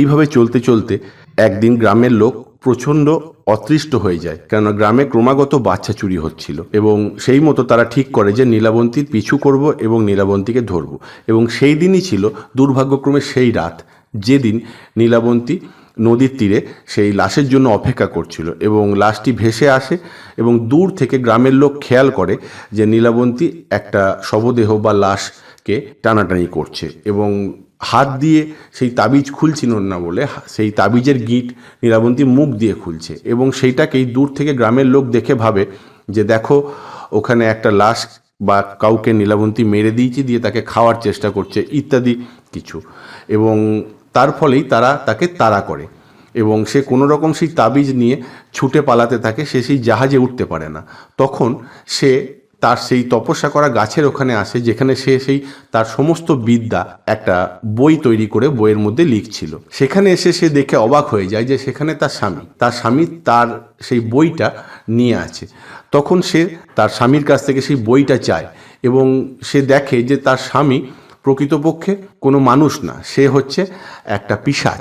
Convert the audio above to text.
এইভাবে চলতে চলতে একদিন গ্রামের লোক প্রচণ্ড অতৃষ্ট হয়ে যায়, কেননা গ্রামে ক্রমাগত বাচ্চা চুরি হচ্ছিল। এবং সেই মতো তারা ঠিক করে যে নীলাবন্তীর পিছু করব এবং নীলাবন্তীকে ধরব। এবং সেই দিনই ছিল দুর্ভাগ্যক্রমে সেই রাত যেদিন নীলাবন্তী নদীর তীরে সেই লাশের জন্য অপেক্ষা করছিল এবং লাশটি ভেসে আসে এবং দূর থেকে গ্রামের লোক খেয়াল করে যে নীলাবন্তী একটা শবদেহ বা লাশকে টানাটানি করছে এবং হাত দিয়ে সেই তাবিজ খুলছিল না বলে সেই তাবিজের গিঁট নীলাবন্তী মুখ দিয়ে খুলছে এবং সেইটাকেই দূর থেকে গ্রামের লোক দেখে ভাবে যে দেখো ওখানে একটা লাশ বা কাউকে নীলাবন্তী মেরে দিয়েছে, দিয়ে তাকে খাওয়ার চেষ্টা করছে ইত্যাদি কিছু। এবং তার ফলেই তারা তাকে তাড়া করে এবং সে কোনো রকম সেই তাবিজ নিয়ে ছুটে পালাতে থাকে। সে সেই জাহাজে উঠতে পারে না। তখন সে তার সেই তপস্যা করা গাছের ওখানে আসে, যেখানে সে সেই তার সমস্ত বিদ্যা একটা বই তৈরি করে বইয়ের মধ্যে লিখছিল। সেখানে এসে সে দেখে অবাক হয়ে যায় যে সেখানে তার স্বামী তার সেই বইটা নিয়ে আছে। তখন সে তার স্বামীর কাছ থেকে সেই বইটা চায় এবং সে দেখে যে তার স্বামী প্রকৃতপক্ষে কোনো মানুষ না, সে হচ্ছে একটা পিশাচ।